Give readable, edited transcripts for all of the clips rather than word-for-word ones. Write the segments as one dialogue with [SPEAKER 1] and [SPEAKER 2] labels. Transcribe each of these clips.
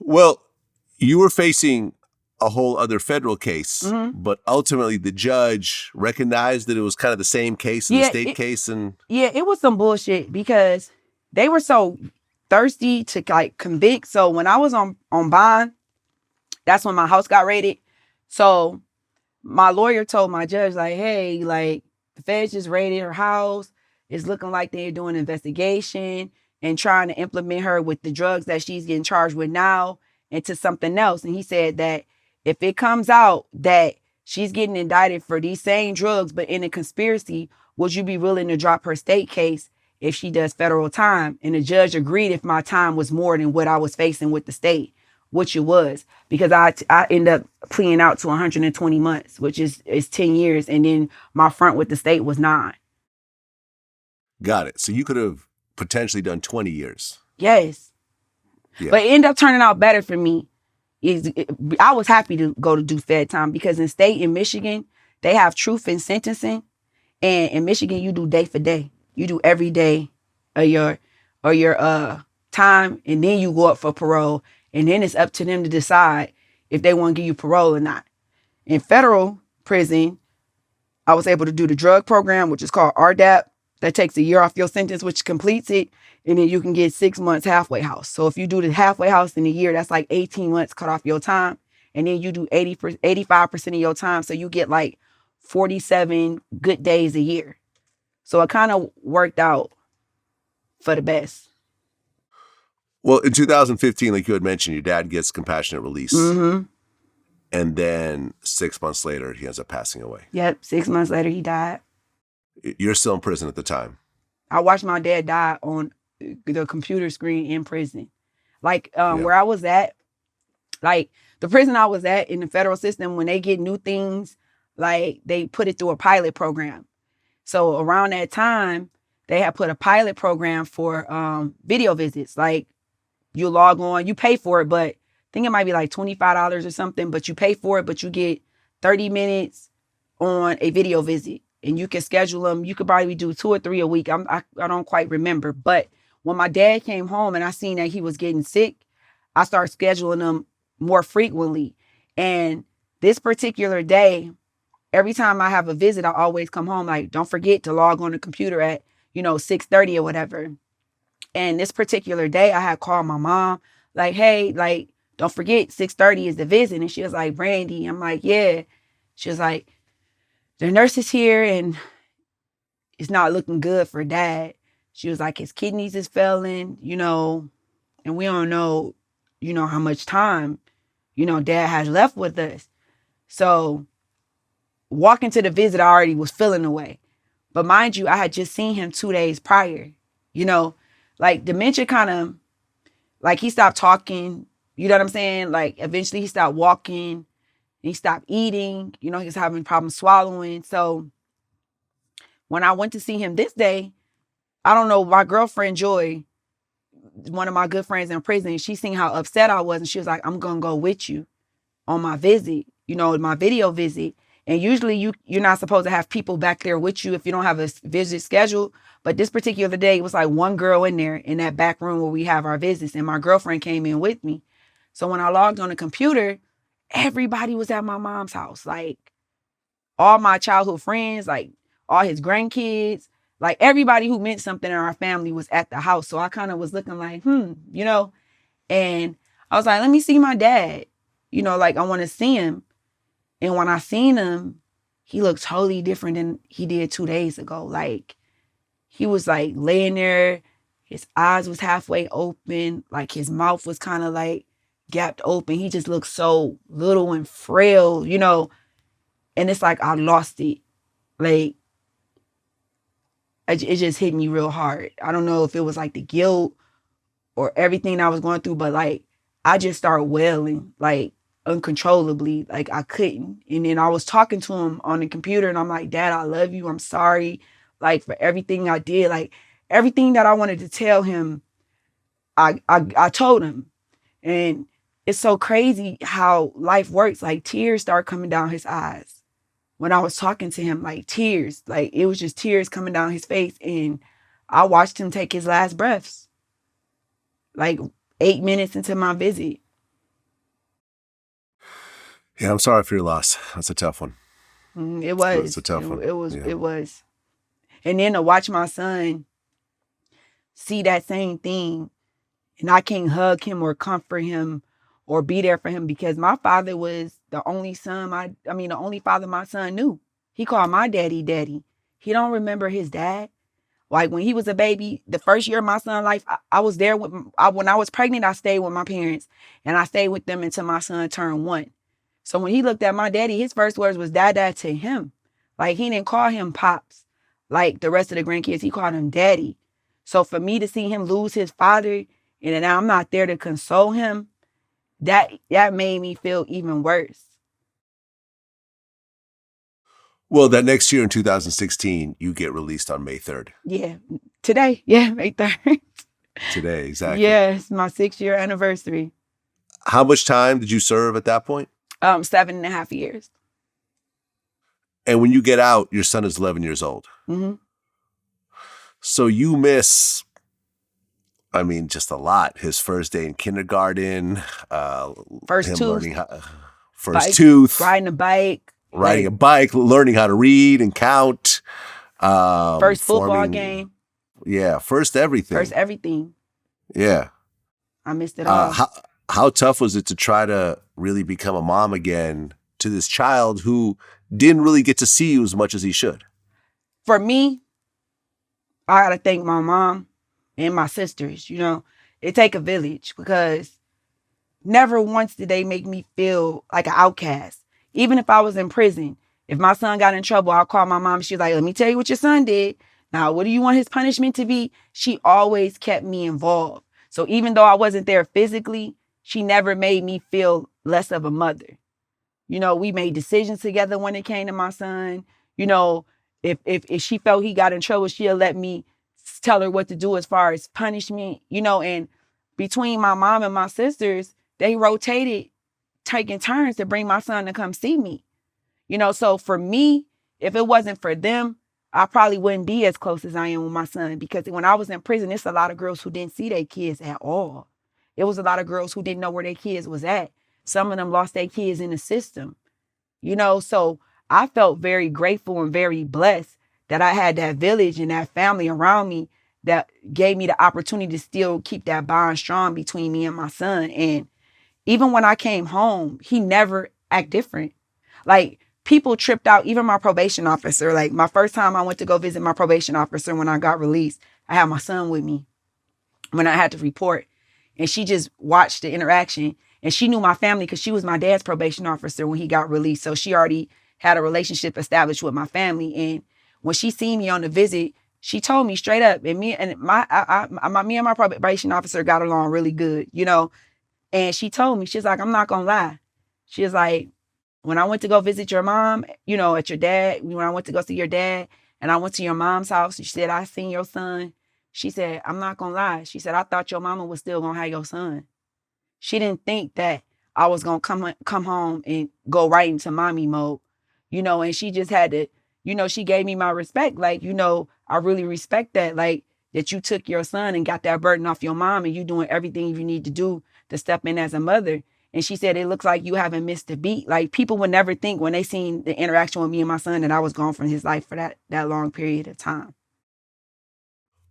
[SPEAKER 1] Well, you were facing a whole other federal case, but ultimately the judge recognized that it was kind of the same case as the state case. And
[SPEAKER 2] yeah, it was some bullshit because they were so thirsty to like convict. So when I was on bond, that's when my house got raided. So my lawyer told my judge, like, hey, like, the feds just raided her house. It's looking like they're doing an investigation and trying to implement her with the drugs that she's getting charged with now into something else. And he said that if it comes out that she's getting indicted for these same drugs, but in a conspiracy, would you be willing to drop her state case if she does federal time? And the judge agreed if my time was more than what I was facing with the state, which it was, because I end up pleading out to 120 months, which is 10 years. And then my front with the state was 9.
[SPEAKER 1] Got it. So you could have potentially done 20 years.
[SPEAKER 2] Yes. Yeah. But it ended up turning out better for me. I was happy to go to do Fed time because in state in Michigan, they have truth in sentencing. And in Michigan, you do day for day. You do every day of your time, and then you go up for parole. And then it's up to them to decide if they want to give you parole or not. In federal prison, I was able to do the drug program, which is called RDAP. That takes a year off your sentence, which completes it. And then you can get 6 months halfway house. So if you do the halfway house in a year, that's like 18 months cut off your time. And then you do 85% of your time. So you get like 47 good days a year. So it kind of worked out for the best.
[SPEAKER 1] Well, in 2015, like you had mentioned, your dad gets compassionate release. Mm-hmm. And then 6 months later, he ends up passing away.
[SPEAKER 2] Yep. 6 months later, he died.
[SPEAKER 1] You're still in prison at the time.
[SPEAKER 2] I watched my dad die on the computer screen in prison. Like where I was at, like the prison I was at in the federal system, when they get new things, like they put it through a pilot program. So around that time, they had put a pilot program for video visits. Like you log on, you pay for it, but I think it might be like $25 or something, but you pay for it, but you get 30 minutes on a video visit. And you can schedule them. You could probably do 2 or 3 a week. I don't quite remember. But when my dad came home and I seen that he was getting sick, I started scheduling them more frequently. And this particular day, every time I have a visit, I always come home like, don't forget to log on the computer at, 6:30 or whatever. And this particular day, I had called my mom like, hey, like, don't forget 6:30 is the visit. And she was like, Brandi. I'm like, yeah. She was like, the nurse is here and it's not looking good for dad. She was like, his kidneys is failing, and we don't know, how much time, dad has left with us. So walking to the visit, I already was feeling away. But mind you, I had just seen him 2 days prior, like dementia kind of, like he stopped talking, you know what I'm saying? Like eventually he stopped walking. He stopped eating, he was having problems swallowing. So when I went to see him this day, I don't know, my girlfriend Joy, one of my good friends in prison, she seen how upset I was. And she was like, I'm going to go with you on my visit, my video visit. And usually you're not supposed to have people back there with you if you don't have a visit scheduled. But this particular day, it was like one girl in there in that back room where we have our visits. And my girlfriend came in with me. So when I logged on the computer, everybody was at my mom's house. Like all my childhood friends, like all his grandkids, like everybody who meant something in our family was at the house. So I kind of was looking like, and I was like, let me see my dad, like I want to see him. And when I seen him, he looked totally different than he did 2 days ago. Like he was like laying there, his eyes was halfway open, like his mouth was kind of like gapped open. He just looked so little and frail, and it's like I lost it. Like it just hit me real hard. I don't know if it was like the guilt or everything I was going through, but like I just started wailing like uncontrollably, like I couldn't. And then I was talking to him on the computer and I'm like, Dad, I love you. I'm sorry, like for everything I did, like everything that I wanted to tell him, I told him. And it's so crazy how life works. Like tears start coming down his eyes when I was talking to him, like tears, like it was just tears coming down his face. And I watched him take his last breaths, like 8 minutes into my visit.
[SPEAKER 1] Yeah, I'm sorry for your loss. That's a tough one.
[SPEAKER 2] It was.
[SPEAKER 1] It's a tough one.
[SPEAKER 2] It was. And then to watch my son see that same thing, and I can't hug him or comfort him or be there for him because my father was the only son, the only father my son knew. He called my daddy daddy. He don't remember his dad. Like when he was a baby, the first year of my son's life, I was there when I was pregnant, I stayed with my parents and I stayed with them until my son turned 1. So when he looked at my daddy, his first words was dada to him. Like he didn't call him pops like the rest of the grandkids. He called him daddy. So for me to see him lose his father and now I'm not there to console him, that made me feel even worse.
[SPEAKER 1] Well, that next year in 2016, you get released on May 3rd.
[SPEAKER 2] Yeah. Today. Yeah, May 3rd.
[SPEAKER 1] Today, exactly.
[SPEAKER 2] Yeah, it's my 6-year anniversary.
[SPEAKER 1] How much time did you serve at that point?
[SPEAKER 2] 7.5 years.
[SPEAKER 1] And when you get out, your son is 11 years old.
[SPEAKER 2] Mm-hmm.
[SPEAKER 1] So you miss, just a lot. His first day in kindergarten.
[SPEAKER 2] First tooth.
[SPEAKER 1] Tooth.
[SPEAKER 2] Riding a bike.
[SPEAKER 1] Learning how to read and count.
[SPEAKER 2] First football game.
[SPEAKER 1] Yeah, first everything. Yeah.
[SPEAKER 2] I missed it all.
[SPEAKER 1] How tough was it to try to really become a mom again to this child who didn't really get to see you as much as he should?
[SPEAKER 2] For me, I got to thank my mom and my sisters. It take a village because never once did they make me feel like an outcast. Even if I was in prison, if my son got in trouble, I'll call my mom. She's like, let me tell you what your son did. Now, what do you want his punishment to be? She always kept me involved. So even though I wasn't there physically, she never made me feel less of a mother. We made decisions together when it came to my son. If she felt he got in trouble, she'll let me tell her what to do as far as punishment, and between my mom and my sisters, they rotated, taking turns to bring my son to come see me. So for me, if it wasn't for them, I probably wouldn't be as close as I am with my son because when I was in prison, it's a lot of girls who didn't see their kids at all. It was a lot of girls who didn't know where their kids was at. Some of them lost their kids in the system. So I felt very grateful and very blessed that I had that village and that family around me that gave me the opportunity to still keep that bond strong between me and my son. And even when I came home, he never act different. Like people tripped out, even my probation officer. Like my first time I went to go visit my probation officer when I got released, I had my son with me when I had to report. And she just watched the interaction. And she knew my family because she was my dad's probation officer when he got released. So she already had a relationship established with my family. And when she seen me on the visit, she told me straight up, and me and my probation officer got along really good, And she told me, she's like, I'm not gonna lie. She was like, when I went to go visit your mom, at your dad, when I went to go see your dad, and I went to your mom's house, she said, I seen your son. She said, I'm not gonna lie. She said, I thought your mama was still gonna have your son. She didn't think that I was gonna come home and go right into mommy mode, and she just had to, she gave me my respect. Like, I really respect that. Like, that you took your son and got that burden off your mom and you doing everything you need to do to step in as a mother. And she said, it looks like you haven't missed a beat. Like people would never think when they seen the interaction with me and my son that I was gone from his life for that long period of time.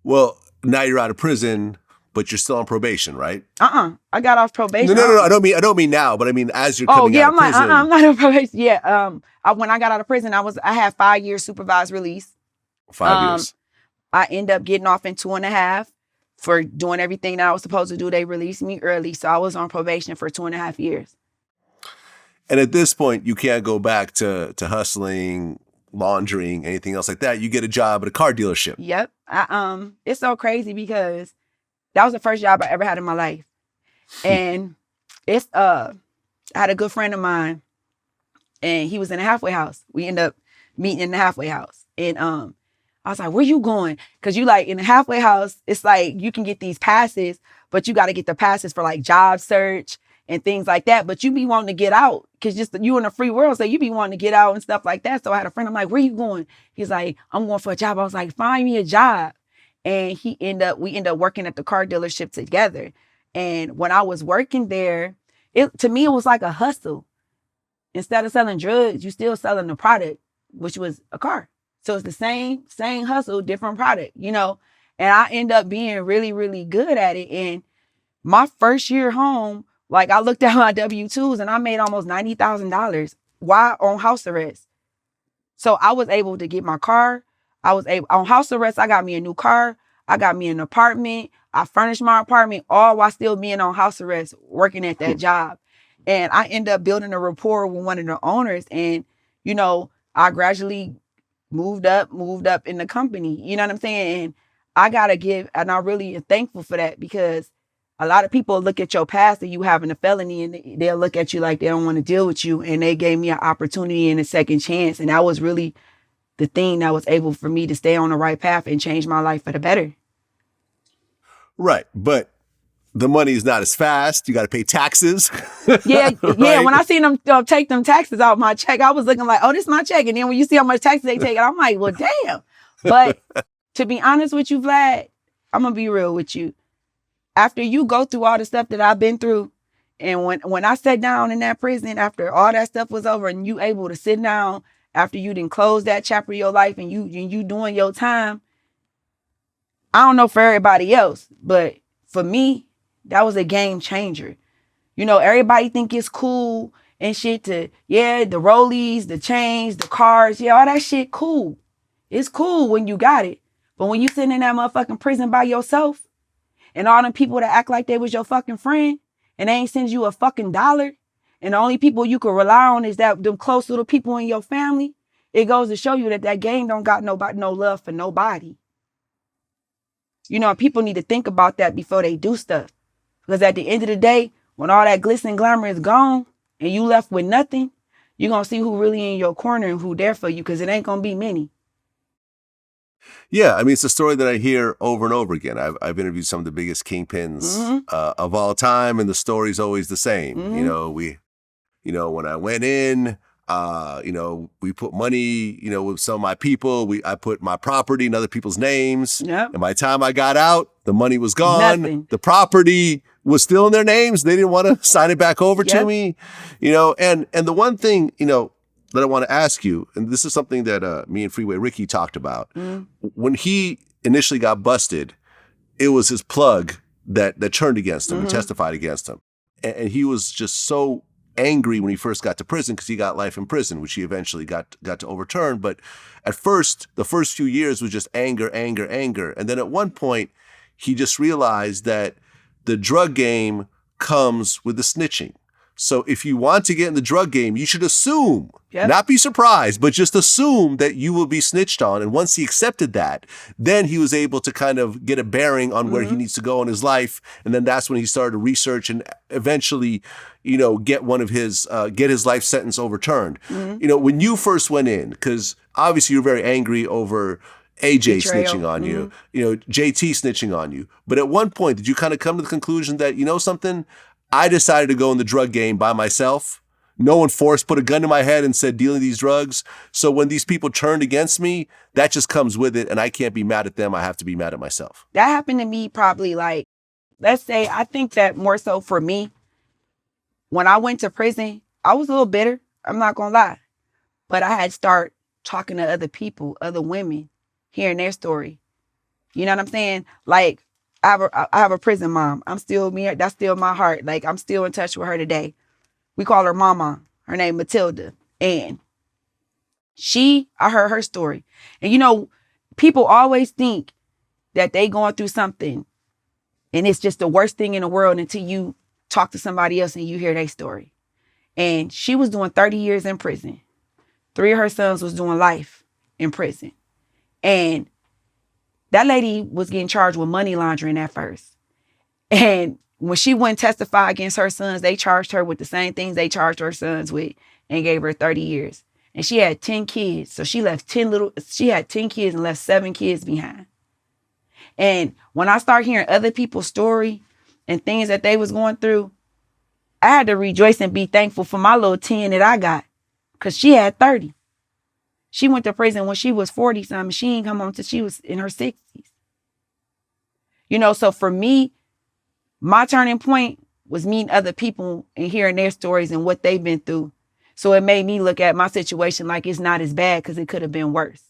[SPEAKER 1] Well, now you're out of prison, but you're still on probation, right?
[SPEAKER 2] I got off probation.
[SPEAKER 1] No. I don't mean now, but I mean as you're coming out of prison.
[SPEAKER 2] I'm not on probation. Yeah. When I got out of prison, I had 5 years supervised release.
[SPEAKER 1] 5 years.
[SPEAKER 2] I end up getting off in 2.5 for doing everything that I was supposed to do. They released me early, so I was on probation for 2.5 years.
[SPEAKER 1] And at this point, you can't go back to hustling, laundering, anything else like that. You get a job at a car dealership.
[SPEAKER 2] Yep. It's so crazy because that was the first job I ever had in my life. And it's I had a good friend of mine and he was in a halfway house. We ended up meeting in the halfway house. And I was like, where you going? Because you like in the halfway house, it's like you can get these passes, but you got to get the passes for like job search and things like that. But you be wanting to get out because just you in the free world. So you be wanting to get out and stuff like that. So I had a friend, I'm like, where you going? He's like, I'm going for a job. I was like, find me a job. And we end up working at the car dealership together. And when I was working there, to me, it was like a hustle. instead of selling drugs, you still selling the product, which was a car. So it's the same hustle, different product, you know? And I end up being really, really good at it. And my first year home, like I looked at my W-2s and I made almost $90,000 while on house arrest. So I was able to get my car. On house arrest, I got me a new car. I got me an apartment. I furnished my apartment all while still being on house arrest, working at that job. And I ended up building a rapport with one of the owners. And, you know, I gradually moved up in the company. You know what I'm saying? And I gotta give, and I really am thankful for that, because a lot of people look at your past and you having a felony and they'll look at you like they don't want to deal with you. And they gave me an opportunity and a second chance. And that was really the thing that was able for me to stay on the right path and change my life for the better.
[SPEAKER 1] Right. But the money is not as fast. You got to pay taxes.
[SPEAKER 2] Yeah.
[SPEAKER 1] Right?
[SPEAKER 2] Yeah. When I seen them take them taxes out my check, I was looking like, oh, this is my check. And then when you see how much taxes they take, I'm like, well, damn. But to be honest with you, Vlad, I'm going to be real with you. After you go through all the stuff that I've been through, and when I sat down in that prison after all that stuff was over, and you able to sit down after you didn't close that chapter of your life and you doing your time, I don't know for everybody else, but for me, that was a game changer. You know, everybody think it's cool and shit to, yeah, the rollies, the chains, the cars, yeah, all that shit cool. It's cool when you got it. But when you sitting in that motherfucking prison by yourself, and all them people that act like they was your fucking friend, and they ain't send you a fucking dollar, and the only people you can rely on is that them close little people in your family, it goes to show you that game don't got no love for nobody. You know, people need to think about that before they do stuff. Because at the end of the day, when all that glitz and glamour is gone, and you left with nothing, you're going to see who really in your corner and who there for you, because it ain't going to be many.
[SPEAKER 1] Yeah, I mean, it's a story that I hear over and over again. I've interviewed some of the biggest kingpins of all time, and the story's always the same. When I went in, we put money, with some of my people. I put my property in other people's names.
[SPEAKER 2] Yep.
[SPEAKER 1] And by the time I got out, the money was gone.
[SPEAKER 2] Nothing.
[SPEAKER 1] The property was still in their names. They didn't want to sign it back over to me. And the one thing, that I want to ask you, and this is something that me and Freeway Ricky talked about. When he initially got busted, it was his plug that turned against him and testified against him. And he was just so angry when he first got to prison, because he got life in prison, which he eventually got to overturn. But at first, the first few years was just anger. And then at one point, he just realized that the drug game comes with the snitching. So if you want to get in the drug game, you should assume, not be surprised, but just assume that you will be snitched on. And once he accepted that, then he was able to kind of get a bearing on where he needs to go in his life. And then that's when he started to research and eventually, get get his life sentence overturned. When you first went in, because obviously you're very angry over AJ snitching on you, JT snitching on you. But at one point, did you kind of come to the conclusion that, something? I decided to go in the drug game by myself. No one put a gun to my head and said, dealing these drugs. So when these people turned against me, that just comes with it. And I can't be mad at them. I have to be mad at myself.
[SPEAKER 2] That happened to me probably let's say, I think that more so for me, when I went to prison, I was a little bitter. I'm not going to lie. But I had to start talking to other people, other women, hearing their story. You know what I'm saying? Like, I have a prison mom. I'm still me. That's still my heart. Like, I'm still in touch with her today. We call her Mama. Her name Matilda. And I heard her story. And people always think that they going through something and it's just the worst thing in the world until you talk to somebody else and you hear their story. And she was doing 30 years in prison. 3 of her sons was doing life in prison. And that lady was getting charged with money laundering at first. And when she went and testified against her sons, they charged her with the same things they charged her sons with and gave her 30 years. And she had 10 kids. So she had 10 kids and left 7 kids behind. And when I started hearing other people's story and things that they was going through, I had to rejoice and be thankful for my little 10 that I got, because she had 30. She went to prison when she was 40-something. She didn't come home until she was in her 60s. So for me, my turning point was meeting other people and hearing their stories and what they've been through. So it made me look at my situation like it's not as bad because it could have been worse.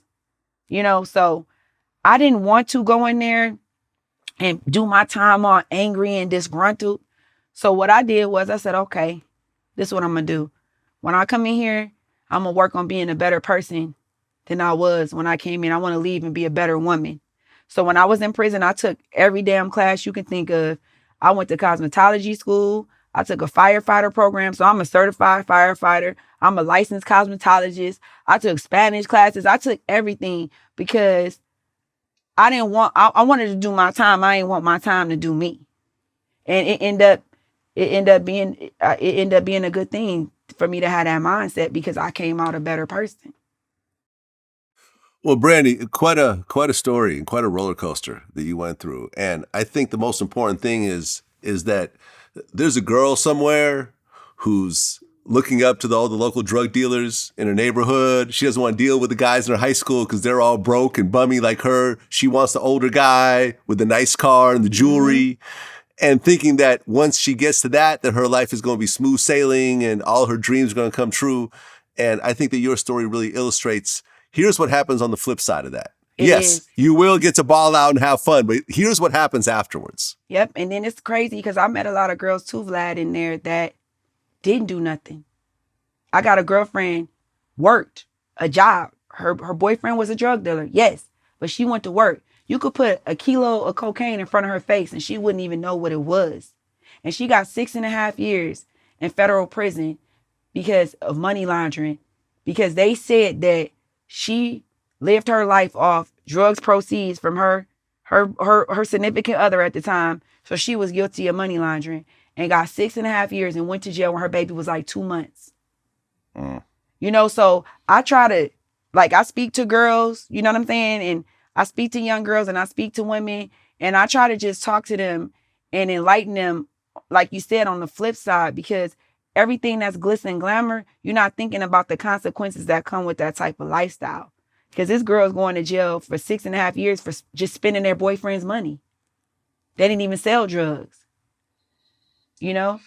[SPEAKER 2] You know, so I didn't want to go in there and do my time all angry and disgruntled. So what I did was I said, okay, this is what I'm going to do. When I come in here, I'm going to work on being a better person than I was when I came in. I want to leave and be a better woman. So when I was in prison, I took every damn class you can think of. I went to cosmetology school. I took a firefighter program. So I'm a certified firefighter. I'm a licensed cosmetologist. I took Spanish classes. I took everything because I wanted to do my time. I didn't want my time to do me. And it ended up being a good thing for me to have that mindset because I came out a better person.
[SPEAKER 1] Well, Brandi, quite a story and quite a roller coaster that you went through. And I think the most important thing is that there's a girl somewhere who's looking up to all the local drug dealers in her neighborhood. She doesn't want to deal with the guys in her high school because they're all broke and bummy like her. She wants the older guy with the nice car and the jewelry. And thinking that once she gets to that her life is going to be smooth sailing and all her dreams are going to come true. And I think that your story really illustrates, here's what happens on the flip side of that. Yes, you will get to ball out and have fun, but here's what happens afterwards.
[SPEAKER 2] Yep. And then it's crazy because I met a lot of girls too, Vlad, in there that didn't do nothing. I got a girlfriend, worked a job. Her boyfriend was a drug dealer. Yes, but she went to work. You could put a kilo of cocaine in front of her face and she wouldn't even know what it was. And she got 6.5 years in federal prison because of money laundering, because they said that she lived her life off drugs proceeds from her significant other at the time. So she was guilty of money laundering and got 6.5 years and went to jail when her baby was like 2 months. You know, so I try to, I speak to girls, you know what I'm saying? And I speak to young girls and I speak to women and I try to just talk to them and enlighten them, like you said, on the flip side, because everything that's glitz and glamour, you're not thinking about the consequences that come with that type of lifestyle. Because this girl's going to jail for 6.5 years for just spending their boyfriend's money. They didn't even sell drugs. You know?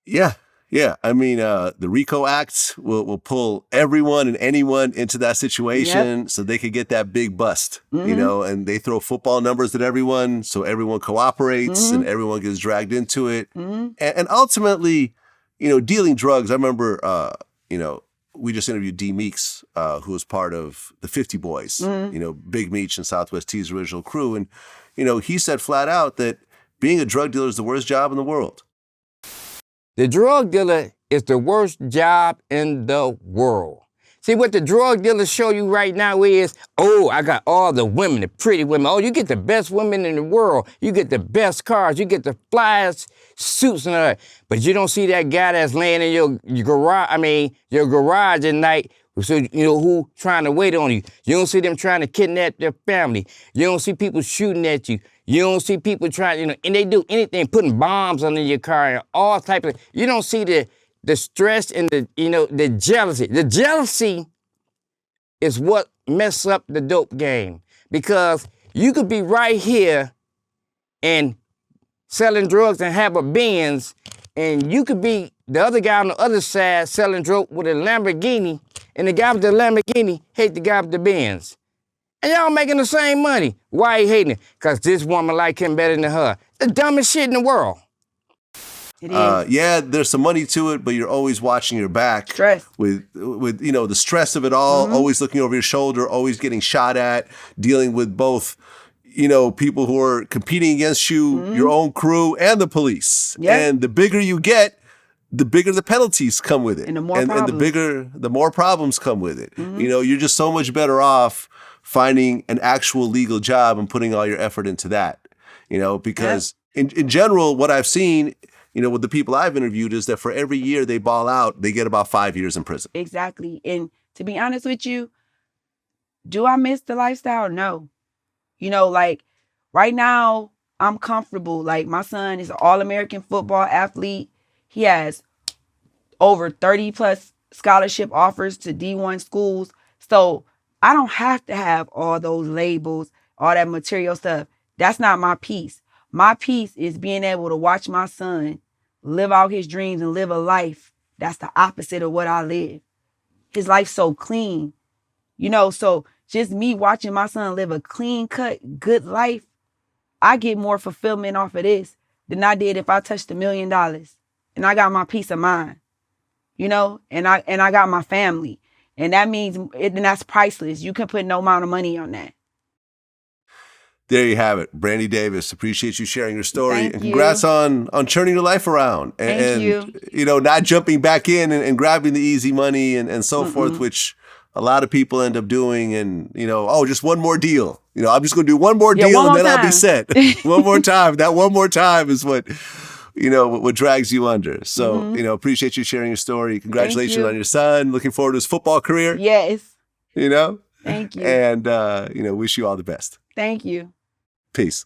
[SPEAKER 1] Yeah. Yeah. I mean, the RICO Act will pull everyone and anyone into that situation so they could get that big bust, you know, and they throw football numbers at everyone so everyone cooperates and everyone gets dragged into it. And ultimately, you know, dealing drugs, I remember, you know, we just interviewed D Meeks, who was part of the 50 Boys, you know, Big Meech and Southwest T's original crew. And, you know, he said flat out that being a drug dealer is the worst job in the world.
[SPEAKER 3] The drug dealer is the worst job in the world. See, what the drug dealers show you right now is, oh, I got all the women, the pretty women. Oh, you get the best women in the world. You get the best cars. You get the flyest suits and all that. But you don't see that guy that's laying in your garage at night, so, you know, who trying to wait on you. You don't see them trying to kidnap their family. You don't see people shooting at you. You don't see people trying, you know, and they do anything, putting bombs under your car and all type of, you don't see the stress and the, you know, the jealousy. The jealousy is what messes up the dope game, because you could be right here and selling drugs and have a Benz, and you could be the other guy on the other side selling drugs with a Lamborghini, and the guy with the Lamborghini hate the guy with the Benz. And y'all making the same money. Why he hating it? Because this woman like him better than her. The dumbest shit in the world.
[SPEAKER 2] It is.
[SPEAKER 1] Yeah, there's some money to it, but you're always watching your back.
[SPEAKER 2] Stress.
[SPEAKER 1] With you know, the stress of it all, always looking over your shoulder, always getting shot at, dealing with both, you know, people who are competing against you, your own crew, and the police.
[SPEAKER 2] Yep.
[SPEAKER 1] And the bigger you get, the bigger the penalties come with it.
[SPEAKER 2] And the more problems.
[SPEAKER 1] The more problems come with it. You know, you're just so much better off finding an actual legal job and putting all your effort into that. You know, because in general, what I've seen, you know, with the people I've interviewed is that for every year they ball out, they get about 5 years in prison.
[SPEAKER 2] Exactly. And to be honest with you, do I miss the lifestyle? No. You know, like right now, I'm comfortable. Like my son is an All-American football athlete. He has over 30 plus scholarship offers to D1 schools. So I don't have to have all those labels, all that material stuff. That's not my peace. My peace is being able to watch my son live out his dreams and live a life that's the opposite of what I live. His life's so clean, you know, so just me watching my son live a clean cut, good life, I get more fulfillment off of this than I did if I touched $1 million and I got my peace of mind, you know, and I got my family. And that means, and that's priceless. You can put no amount of money on that.
[SPEAKER 1] There you have it. Brandi Davis, appreciate you sharing your story.
[SPEAKER 2] Thank
[SPEAKER 1] and congrats
[SPEAKER 2] you.
[SPEAKER 1] on turning your life around.
[SPEAKER 2] Thank you.
[SPEAKER 1] You know, not jumping back in and grabbing the easy money and so forth, which a lot of people end up doing. And, you know, oh, just one more deal. You know, I'm just going to do one more deal and then I'll be set. One more time. That one more time is what, you know, what drags you under. So, you know, appreciate you sharing your story. Congratulations on your son. Looking forward to his football career.
[SPEAKER 2] Yes.
[SPEAKER 1] You know?
[SPEAKER 2] Thank you.
[SPEAKER 1] And, you know, wish you all the best.
[SPEAKER 2] Thank you.
[SPEAKER 1] Peace.